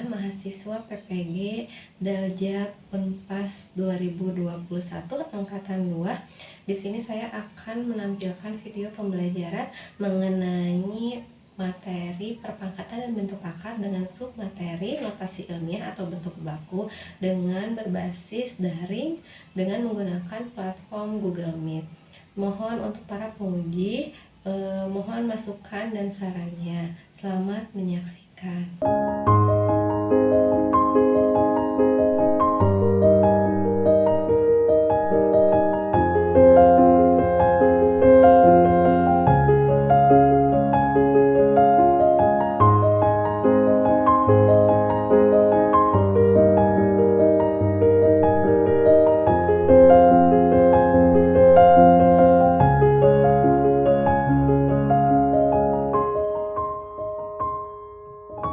mahasiswa PPG Daljab Unpas 2021 angkatan 2. Di sini saya akan menampilkan video pembelajaran mengenai materi perpangkatan dan bentuk akar dengan submateri notasi ilmiah atau bentuk baku dengan berbasis daring dengan menggunakan platform Google Meet. Mohon untuk para penguji, mohon masukan dan sarannya. Selamat menyaksikan.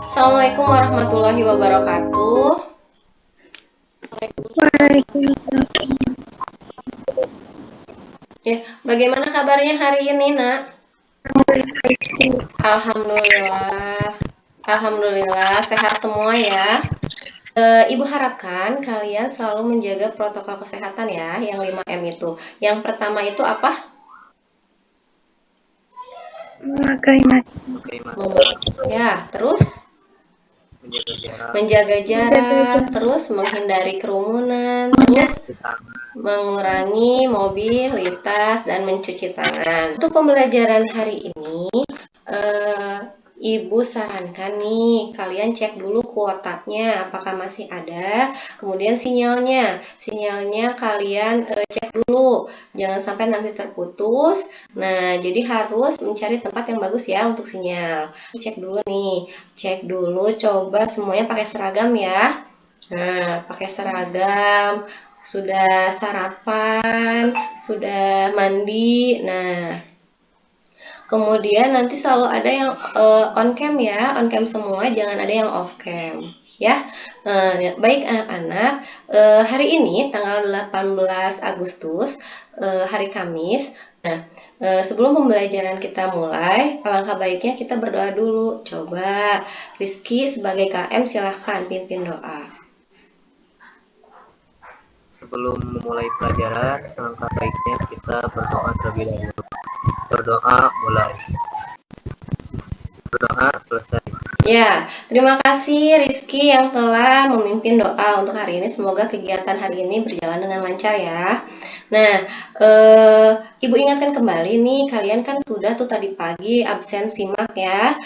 Assalamualaikum warahmatullahi wabarakatuh. Waalaikumsalam. Ya, bagaimana kabarnya hari ini, Nak? Alhamdulillah, sehat semua ya. Ibu harapkan kalian selalu menjaga protokol kesehatan ya, yang 5M itu. Yang pertama itu apa? Memakai masker. Ya, terus? Menjaga jarak, terus menghindari kerumunan, terus mengurangi mobilitas dan mencuci tangan. Untuk pembelajaran hari ini, Ibu sarankan nih, kalian cek dulu kuotanya apakah masih ada, kemudian sinyalnya kalian cek dulu, jangan sampai nanti terputus. Nah, jadi harus mencari tempat yang bagus ya untuk sinyal. Cek dulu, coba semuanya pakai seragam ya. Nah, pakai seragam, sudah sarapan, sudah mandi. Nah, kemudian nanti selalu ada yang on cam ya, on cam semua, jangan ada yang off cam ya. Baik anak-anak, hari ini tanggal 18 Agustus, hari Kamis. Nah, sebelum pembelajaran kita mulai, alangkah baiknya kita berdoa dulu. Coba Rizky sebagai KM silahkan pimpin doa. Sebelum memulai pelajaran, alangkah baiknya kita berdoa terlebih dahulu. Berdoa mulai. Berdoa selesai. Ya, terima kasih Rizky yang telah memimpin doa untuk hari ini. Semoga kegiatan hari ini berjalan dengan lancar ya. Nah, Ibu ingatkan kembali nih, kalian kan sudah tuh tadi pagi absen simak ya.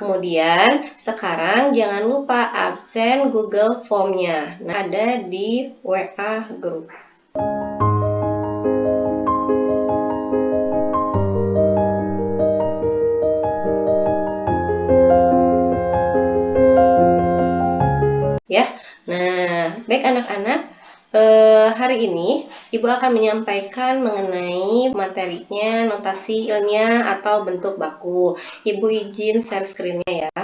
Kemudian sekarang jangan lupa absen Google Form-nya. Nah, ada di WA Group. Ya. Nah, baik anak-anak, hari ini Ibu akan menyampaikan mengenai materinya notasi ilmiah atau bentuk baku. Ibu izin share screen-nya ya.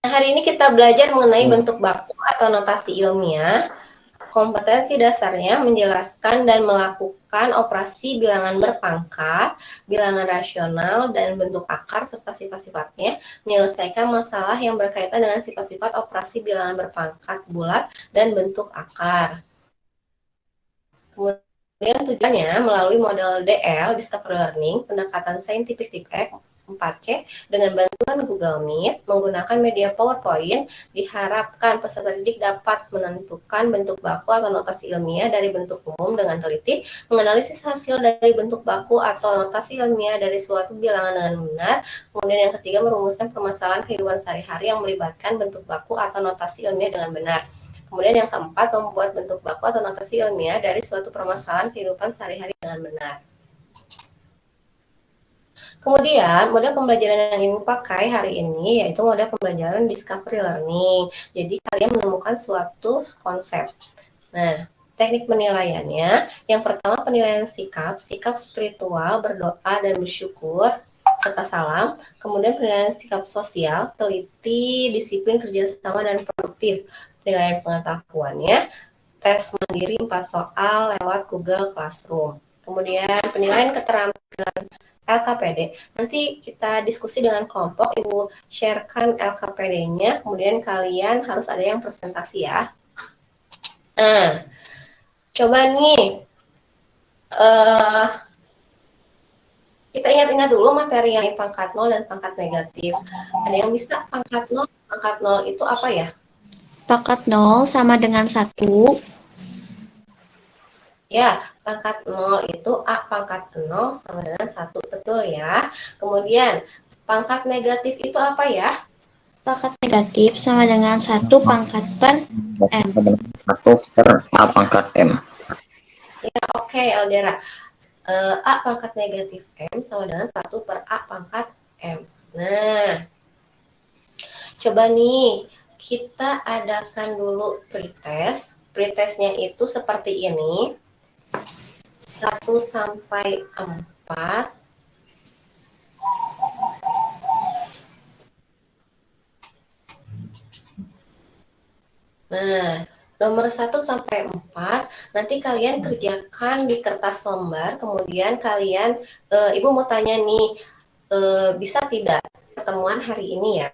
Nah, hari ini kita belajar mengenai bentuk baku atau notasi ilmiah. Kompetensi dasarnya menjelaskan dan melakukan operasi bilangan berpangkat, bilangan rasional, dan bentuk akar serta sifat-sifatnya, menyelesaikan masalah yang berkaitan dengan sifat-sifat operasi bilangan berpangkat bulat dan bentuk akar. Kemudian tujuannya melalui model DL, Discovery Learning, pendekatan Scientific Type 4C, dengan bantuan Google Meet, menggunakan media PowerPoint, diharapkan peserta didik dapat menentukan bentuk baku atau notasi ilmiah dari bentuk umum dengan teliti, menganalisis hasil dari bentuk baku atau notasi ilmiah dari suatu bilangan dengan benar, kemudian yang ketiga merumuskan permasalahan kehidupan sehari-hari yang melibatkan bentuk baku atau notasi ilmiah dengan benar. Kemudian yang keempat, membuat bentuk baku atau notasi ilmiah dari suatu permasalahan kehidupan sehari-hari dengan benar. Kemudian, model pembelajaran yang ingin pakai hari ini yaitu model pembelajaran Discovery Learning. Jadi, kalian menemukan suatu konsep. Nah, teknik penilaiannya. Yang pertama penilaian sikap spiritual, berdoa dan bersyukur, serta salam. Kemudian penilaian sikap sosial, teliti, disiplin, kerjasama, dan produktif. Penilaian pengetahuannya, tes mandiri 4 soal lewat Google Classroom. Kemudian penilaian keterampilan LKPD. Nanti kita diskusi dengan kelompok, Ibu sharekan LKPD-nya, kemudian kalian harus ada yang presentasi ya. Nah, coba nih, kita ingat-ingat dulu materi yang pangkat 0 dan pangkat negatif. Ada yang bisa pangkat 0? Pangkat 0 itu apa ya? Pangkat 0 sama dengan 1. Ya, pangkat 0 itu A pangkat 0 sama dengan 1, betul ya. Kemudian, pangkat negatif itu apa ya? Pangkat negatif sama dengan 1 pangkat per M. 1 per A pangkat M. Ya, oke, Aldera. A pangkat negatif M sama dengan 1 per A pangkat M. Nah, coba nih, kita adakan dulu pretest. Pretestnya itu seperti ini. 1 sampai 4. Nah, nomor 1 sampai 4, nanti kalian kerjakan di kertas lembar, kemudian kalian, Ibu mau tanya nih, bisa tidak pertemuan hari ini ya?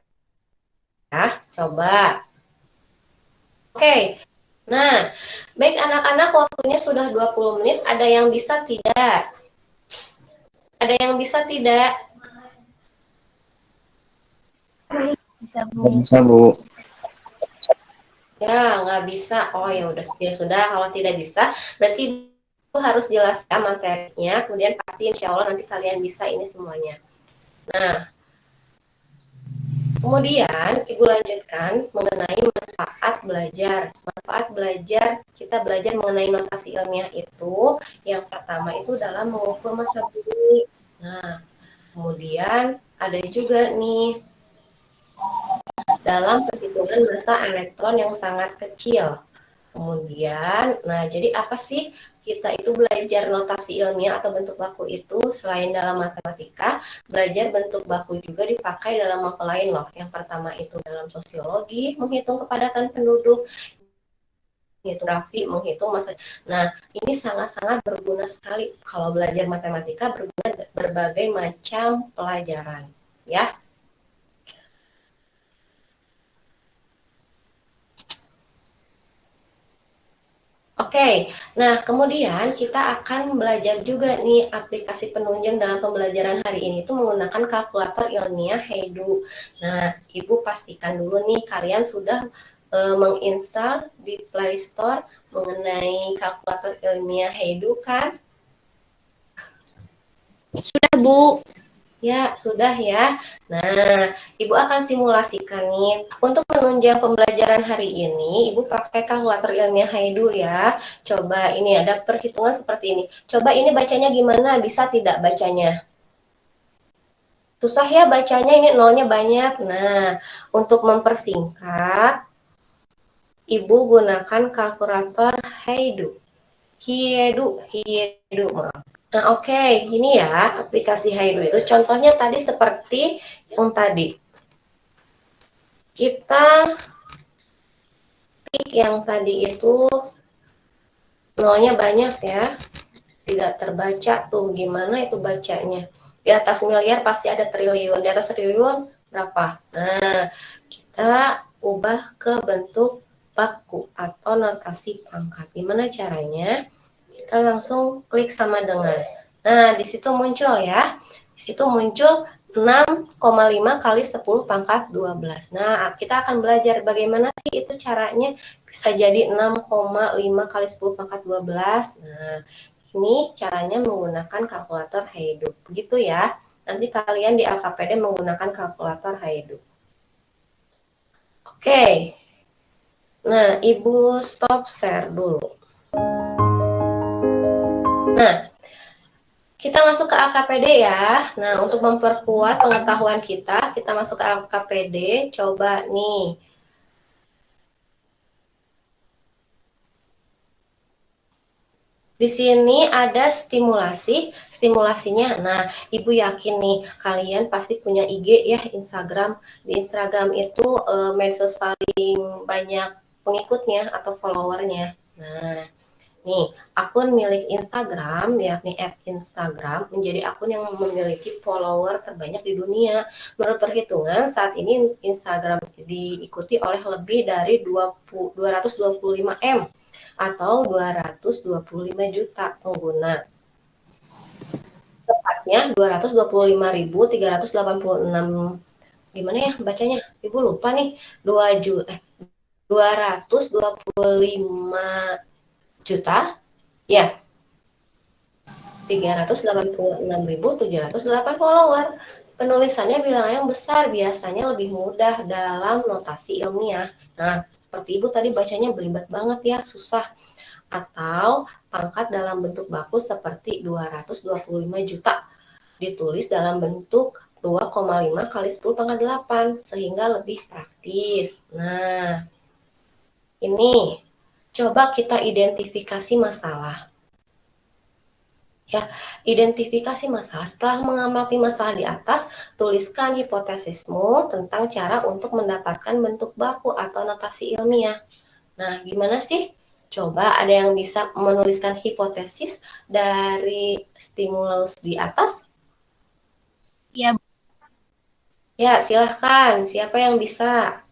Ya, coba. Oke, nah, baik anak-anak, waktunya sudah 20 menit, ada yang bisa tidak? Ada yang bisa tidak? Bisa, Bu. Bisa, Bu. Ya, nggak bisa. Oh, ya udah, ya sudah. Kalau tidak bisa, berarti itu harus jelaskan materinya. Kemudian pasti insya Allah nanti kalian bisa ini semuanya. Nah, kemudian Ibu lanjutkan mengenai manfaat belajar. Manfaat belajar, kita belajar mengenai notasi ilmiah itu. Yang pertama itu dalam mengukur massa bumi. Nah, kemudian ada juga nih dalam perhitungan massa elektron yang sangat kecil. Kemudian, nah jadi apa sih kita itu belajar notasi ilmiah atau bentuk baku itu selain dalam matematika, belajar bentuk baku juga dipakai dalam apa lain loh. Yang pertama itu dalam sosiologi, menghitung kepadatan penduduk, geografi, menghitung masa. Nah, ini sangat-sangat berguna sekali kalau belajar matematika, berguna berbagai macam pelajaran, ya. Oke, nah kemudian kita akan belajar juga nih aplikasi penunjang dalam pembelajaran hari ini itu menggunakan kalkulator ilmiah Heidu. Nah, Ibu pastikan dulu nih kalian sudah menginstal di Play Store mengenai kalkulator ilmiah Heidu kan? Sudah, Bu. Ya, sudah ya. Nah, Ibu akan simulasikan nih. Untuk menunjang pembelajaran hari ini, Ibu pakai kalkulator ilmiah Heidu ya. Coba ini ada perhitungan seperti ini. Coba ini bacanya gimana? Bisa tidak bacanya? Susah ya bacanya, ini nolnya banyak. Nah, untuk mempersingkat, Ibu gunakan kalkulator Heidu. Hiedu, maaf. Nah, oke, ini ya aplikasi Heidu itu. Contohnya tadi seperti yang tadi. Kita klik yang tadi itu nolnya banyak ya. Tidak terbaca tuh. Gimana itu bacanya? Di atas miliar pasti ada triliun. Di atas triliun berapa? Nah, kita ubah ke bentuk baku atau notasi pangkat. Gimana caranya? Kita langsung klik sama dengan. Nah, di situ muncul ya. Di situ muncul 6,5 kali 10 pangkat 12. Nah, kita akan belajar bagaimana sih itu caranya bisa jadi 6,5 kali 10 pangkat 12. Nah, ini caranya menggunakan kalkulator Heidu. Begitu ya. Nanti kalian di LKPD menggunakan kalkulator Heidu. Oke. Nah, Ibu stop share dulu. Nah, kita masuk ke LKPD ya. Nah, untuk memperkuat pengetahuan kita masuk ke LKPD. Coba nih. Di sini ada stimulasi, stimulasinya. Nah, Ibu yakin nih, kalian pasti punya IG ya, Instagram. Di Instagram itu medsos paling banyak pengikutnya atau followernya. Nah, nih, akun milik Instagram, yakni @Instagram, menjadi akun yang memiliki follower terbanyak di dunia. Menurut perhitungan, saat ini Instagram diikuti oleh lebih dari 225 M atau 225 juta pengguna. Tepatnya 225.386. Gimana ya bacanya? Ibu lupa nih. 225 juta ya, 386.708 follower. Penulisannya bilangan yang besar, biasanya lebih mudah dalam notasi ilmiah. Nah, seperti Ibu tadi bacanya belibet banget ya, susah. Atau pangkat dalam bentuk baku seperti 225 juta ditulis dalam bentuk 2,5 kali 10 pangkat 8 sehingga lebih praktis. Nah, ini coba kita identifikasi masalah. Ya, identifikasi masalah. Setelah mengamati masalah di atas, tuliskan hipotesismu tentang cara untuk mendapatkan bentuk baku atau notasi ilmiah. Nah, gimana sih? Coba ada yang bisa menuliskan hipotesis dari stimulus di atas? Ya, Ya, silahkan. Siapa yang bisa?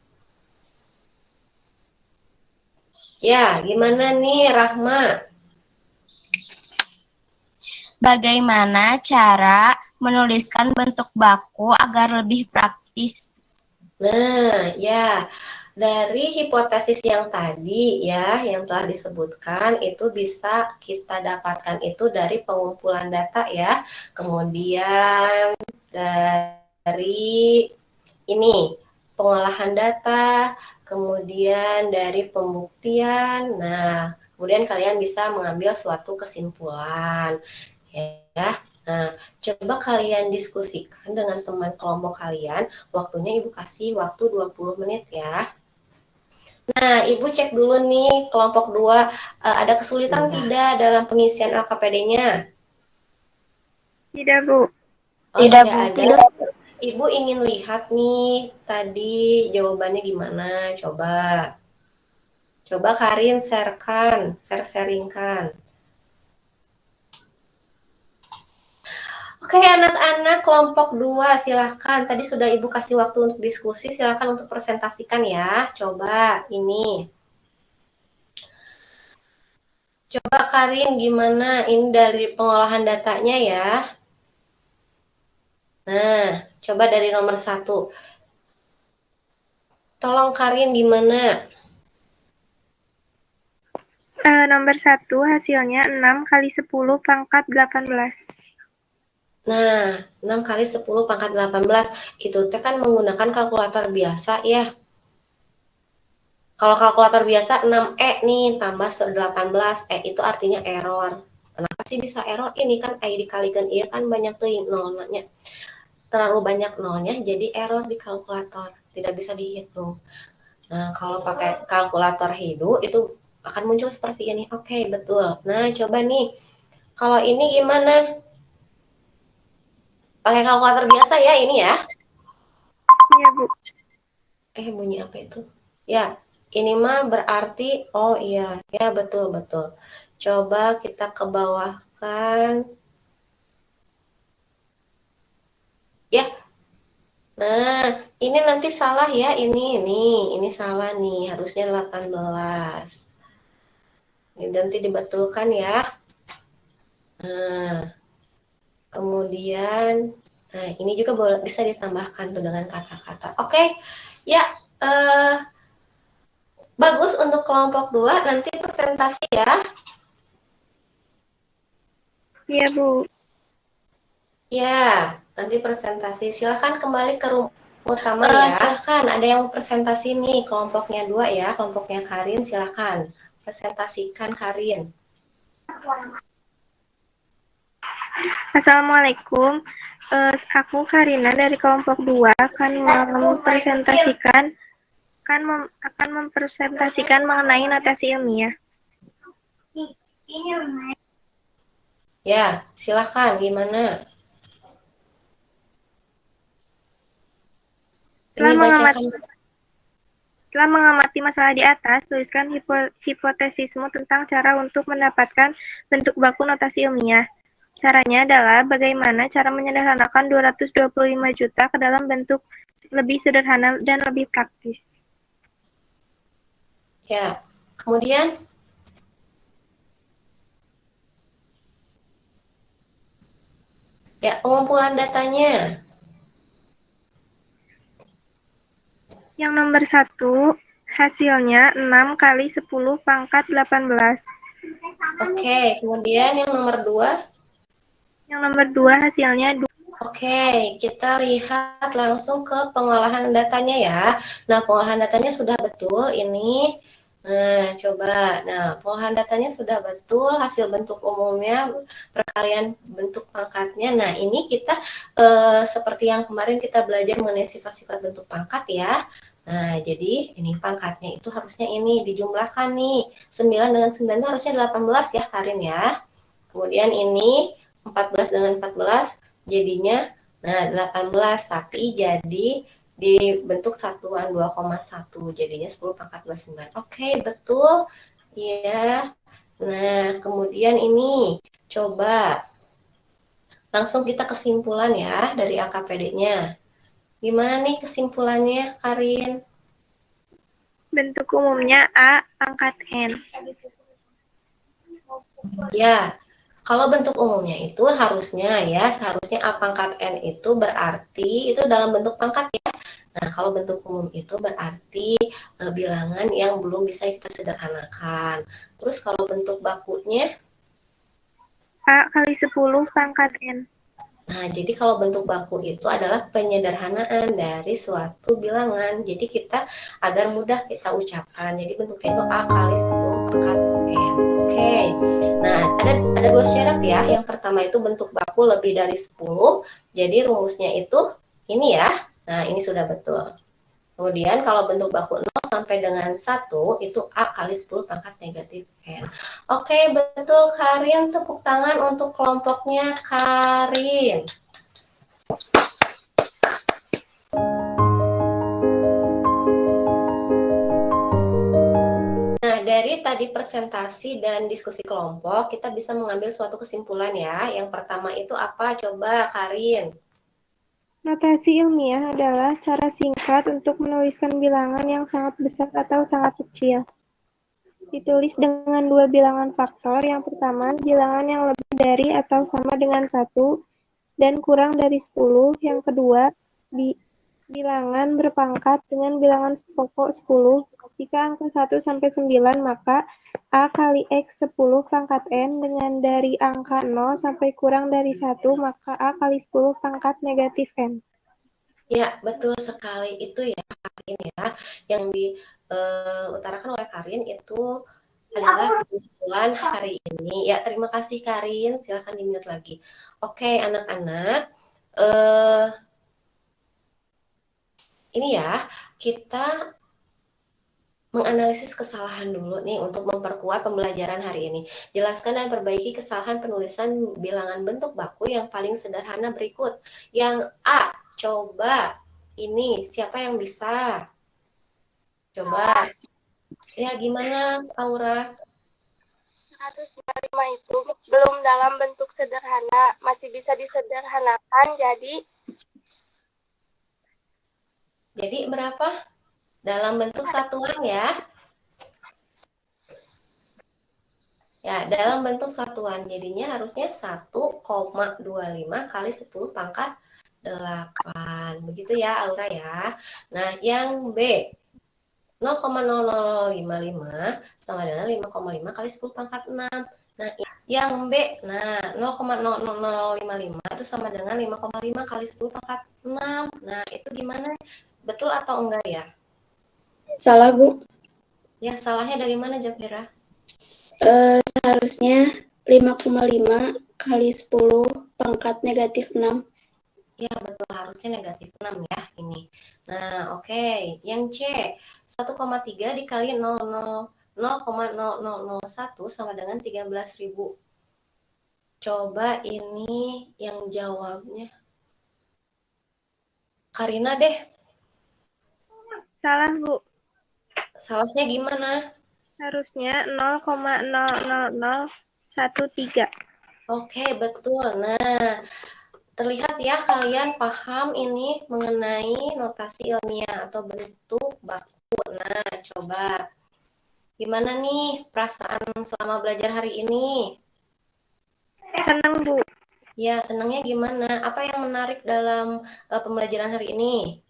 Ya, gimana nih, Rahma? bagaimana cara menuliskan bentuk baku agar lebih praktis? Nah, ya. Dari hipotesis yang tadi ya, yang telah disebutkan itu bisa kita dapatkan itu dari pengumpulan data ya. Kemudian dari ini pengolahan data, kemudian dari pembuktian. Nah, kemudian kalian bisa mengambil suatu kesimpulan ya. Nah, coba kalian diskusikan dengan teman kelompok kalian. Waktunya Ibu kasih waktu 20 menit ya. Nah, Ibu cek dulu nih kelompok 2 ada kesulitan tidak dalam pengisian LKPD-nya? Tidak, Bu. Oh, Tidak, tidak Bu. ada. Tidak. Ibu ingin lihat nih tadi jawabannya gimana? Coba. Coba Karin sharekan, sharingkan. Oke, anak-anak kelompok 2 silahkan. Tadi sudah Ibu kasih waktu untuk diskusi, silahkan untuk presentasikan ya. Coba ini. Coba Karin gimana ini dari pengolahan datanya ya. Nah, coba dari nomor 1. Tolong Karin gimana? Nomor 1 hasilnya 6 kali 10 pangkat 18. Nah, 6 kali 10 pangkat 18 itu kan menggunakan kalkulator biasa ya. Kalau kalkulator biasa 6E nih tambah 18, itu artinya error. Kenapa sih bisa error? Ini kan I dikalikan iya kan banyak tuh nolnya. Terlalu banyak nolnya jadi error di kalkulator, tidak bisa dihitung. Nah, kalau pakai kalkulator hidup itu akan muncul seperti ini. Oke, betul. Nah, coba nih. Kalau ini gimana? Pakai kalkulator biasa ya ini ya. Iya, Bu. Bunyi apa itu? Ya, ini mah berarti, oh iya, ya betul-betul. Coba kita ke bawah kan. Ya, nah ini nanti salah ya, ini salah nih, harusnya 18. Ini nanti dibetulkan ya. Nah, kemudian, nah ini juga bisa ditambahkan tuh dengan kata-kata. Oke, ya, bagus untuk kelompok 2, nanti presentasi ya. Iya, Bu. Ya, nanti presentasi. Silakan kembali ke room utama ya. Silakan, ada yang presentasi nih, kelompoknya 2 ya, kelompoknya Karin, silakan. Presentasikan Karin. Assalamualaikum. Aku Karina dari kelompok 2 akan mempresentasikan mengenai notasi ilmiah. Ya, silakan gimana? Ini bacakan. Setelah mengamati masalah di atas, tuliskan hipotesismu tentang cara untuk mendapatkan bentuk baku notasi ilmiah. Caranya adalah bagaimana cara menyederhanakan 225 juta ke dalam bentuk lebih sederhana dan lebih praktis. Ya, kemudian ya pengumpulan datanya. Yang nomor 1, hasilnya 6 kali 10 pangkat 18. Oke, kemudian yang nomor 2. Yang nomor 2, hasilnya 2. Oke, kita lihat langsung ke pengolahan datanya ya. Nah, pengolahan datanya sudah betul ini. Nah, coba. Nah, pengolahan datanya sudah betul, hasil bentuk umumnya, perkalian bentuk pangkatnya. Nah, ini kita seperti yang kemarin kita belajar mengenai sifat-sifat bentuk pangkat ya. Nah, jadi ini pangkatnya itu harusnya ini dijumlahkan nih. 9 dengan 9 itu harusnya 18 ya, Karin ya. Kemudian ini 14 dengan 14 jadinya 18, tapi jadi dibentuk satuan 2,1 jadinya 10 pangkat 29. Oke, betul ya. Nah, kemudian ini coba langsung kita kesimpulan ya dari AKPD-nya. Gimana nih kesimpulannya, Karin? Bentuk umumnya A pangkat N. Ya, kalau bentuk umumnya itu seharusnya A pangkat N itu berarti itu dalam bentuk pangkat ya. Nah, kalau bentuk umum itu berarti bilangan yang belum bisa kita sederhanakan. Terus kalau bentuk bakunya A kali 10 pangkat N. Nah, jadi kalau bentuk baku itu adalah penyederhanaan dari suatu bilangan. Jadi kita agar mudah kita ucapkan. Jadi bentuknya itu A kali 10 pangkat N. Oke. Nah, ada dua syarat ya. Yang pertama itu bentuk baku lebih dari 10. Jadi rumusnya itu ini ya. Nah, ini sudah betul. Kemudian kalau bentuk baku 0 sampai dengan 1 itu A kali 10 pangkat negatif N. Oke, betul Karin. Tepuk tangan untuk kelompoknya Karin. Nah, dari tadi presentasi dan diskusi kelompok, kita bisa mengambil suatu kesimpulan ya. Yang pertama itu apa? Coba Karin. Notasi ilmiah adalah cara singkat untuk menuliskan bilangan yang sangat besar atau sangat kecil. Ditulis dengan dua bilangan faktor. Yang pertama, bilangan yang lebih dari atau sama dengan 1 dan kurang dari 10. Yang kedua, bilangan berpangkat dengan bilangan pokok 10. Jika angka 1 sampai 9, maka A kali X 10 pangkat N dengan dari angka 0 sampai kurang dari 1, maka A kali 10 pangkat negatif N. Ya, betul sekali itu ya Karin ya. Yang diutarakan oleh Karin itu adalah kesimpulan hari ini. Ya, terima kasih Karin. Silakan di-mute lagi. Oke, anak-anak. Ini ya, kita menganalisis kesalahan dulu nih untuk memperkuat pembelajaran hari ini. Jelaskan dan perbaiki kesalahan penulisan bilangan bentuk baku yang paling sederhana berikut. Yang A, coba ini siapa yang bisa? Coba. Ya, gimana Aura? 125 itu belum dalam bentuk sederhana, masih bisa disederhanakan jadi berapa? Dalam bentuk satuan ya. Ya, dalam bentuk satuan. Jadinya harusnya 1,25 kali 10 pangkat 8. Begitu ya, Aura ya. Nah, yang B. 0,0055 sama dengan 5,5 kali 10 pangkat 6. Nah, yang B, 0,0055 itu sama dengan 5,5 kali 10 pangkat 6. Nah, itu gimana? Betul atau enggak ya? Salah, Bu. Ya, salahnya dari mana, Jafira? Seharusnya 5,5 kali 10 pangkat negatif 6. Ya, betul. Harusnya negatif 6 ya, ini. Nah, oke. Yang C, 1,3 dikali 0,0001 sama dengan 13.000. Coba ini yang jawabnya. Karina deh. Salah, Bu. Salahnya gimana? Harusnya 0,00013. Oke, betul. Nah, terlihat ya kalian paham ini mengenai notasi ilmiah atau bentuk baku. Nah, coba. Gimana nih perasaan selama belajar hari ini? Senang, Bu. Ya, senangnya gimana? Apa yang menarik dalam pembelajaran hari ini?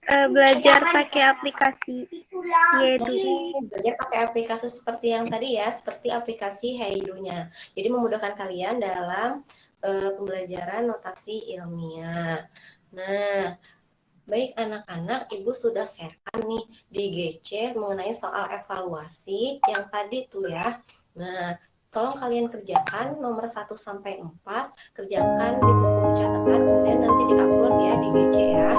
Belajar pakai aplikasi Yedu. Belajar pakai aplikasi seperti yang tadi ya, seperti aplikasi Heidu-nya. Jadi memudahkan kalian dalam pembelajaran notasi ilmiah. Nah, baik anak-anak, Ibu sudah sharekan nih di GC mengenai soal evaluasi yang tadi tuh ya. Nah, tolong kalian kerjakan nomor 1 sampai 4, kerjakan di buku catatan, kemudian nanti diupload ya di GC ya.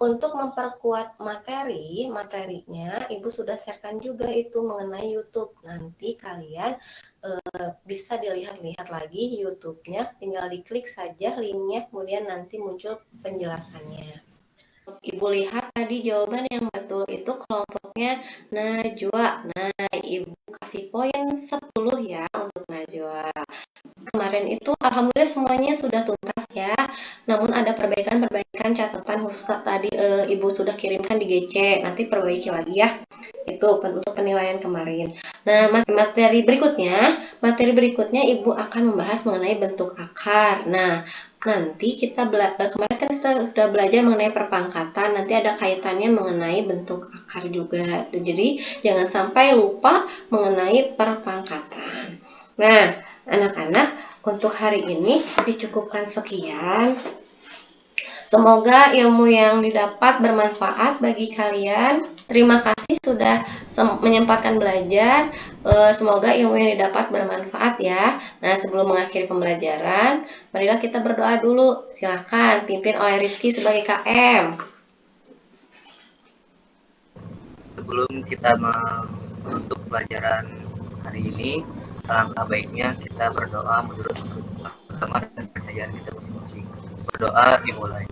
Untuk memperkuat materinya Ibu sudah sharekan juga itu mengenai YouTube. Nanti kalian bisa dilihat-lihat lagi YouTube-nya, tinggal diklik saja linknya, kemudian nanti muncul penjelasannya. Ibu lihat tadi jawaban yang betul itu kelompoknya Najwa. Nah, Ibu kasih poin 10 ya untuk Najwa. Kemarin itu alhamdulillah semuanya sudah tuntas ya. Namun ada perbaikan catatan khusus tadi Ibu sudah kirimkan di GC. Nanti perbaiki lagi ya. Itu untuk penilaian kemarin. Nah, materi berikutnya Ibu akan membahas mengenai bentuk akar. Nah, nanti kemarin kan kita sudah belajar mengenai perpangkatan. Nanti ada kaitannya mengenai bentuk akar juga. Jadi jangan sampai lupa mengenai perpangkatan. Nah, anak-anak, untuk hari ini dicukupkan sekian. Semoga ilmu yang didapat bermanfaat bagi kalian. Terima kasih sudah menyempatkan belajar. Semoga ilmu yang didapat bermanfaat ya. Nah, sebelum mengakhiri pembelajaran, marilah kita berdoa dulu. Silakan pimpin oleh Rizky sebagai KM. Sebelum kita menutup pelajaran hari ini, alangkah baiknya kita berdoa menurut agama dan kepercayaan kita masing-masing. Berdoa dimulai.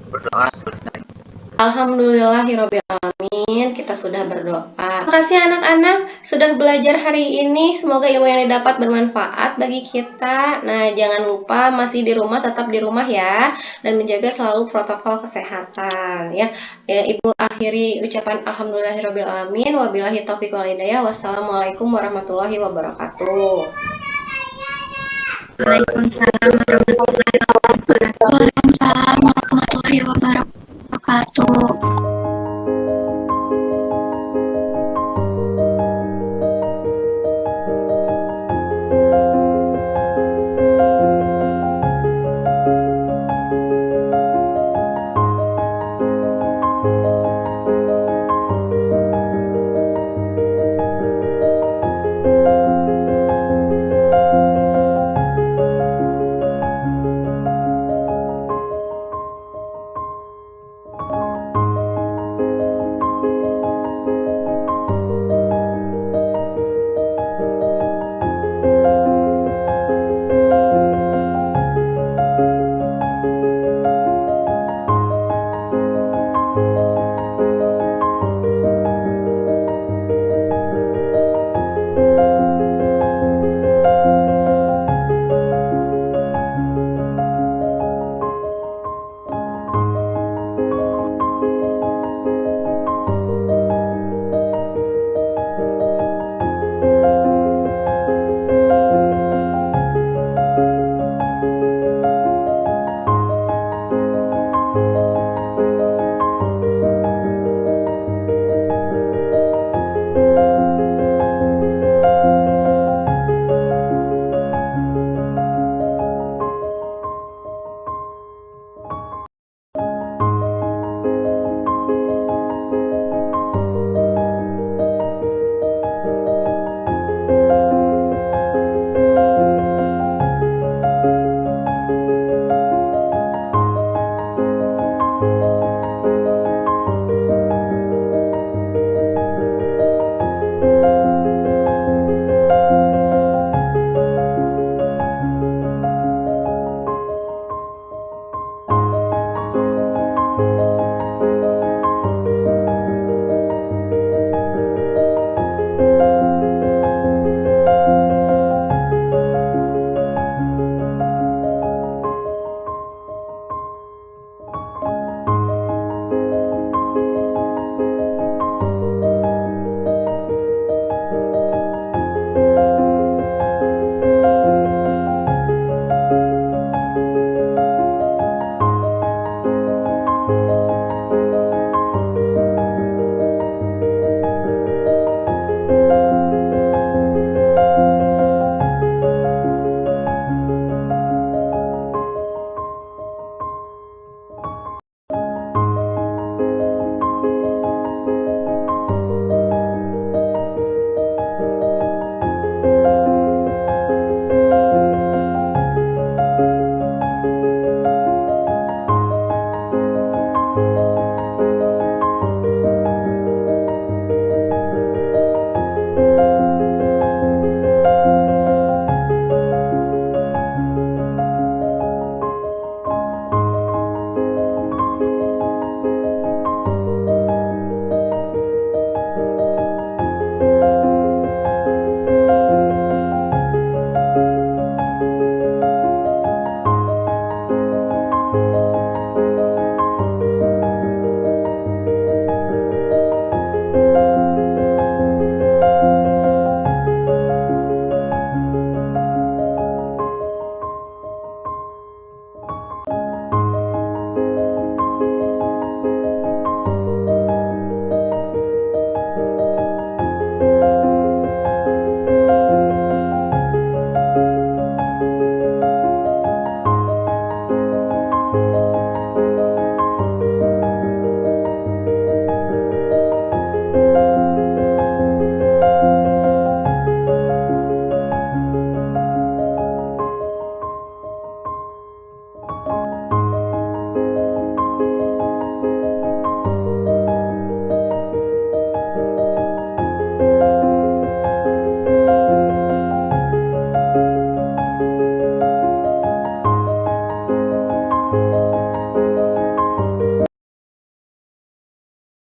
Berdoa selesai. Alhamdulillahirobbilalamin, kita sudah berdoa. Terima kasih anak-anak sudah belajar hari ini. Semoga ilmu yang didapat bermanfaat bagi kita. Nah, jangan lupa masih di rumah, tetap di rumah ya, dan menjaga selalu protokol kesehatan ya. Ibu akhiri ucapan alhamdulillahirobbilalamin. Wabillahi taufiq wal hidayah. Wassalamualaikum warahmatullahi wabarakatuh. Waalaikumsalam warahmatullahi wabarakatuh.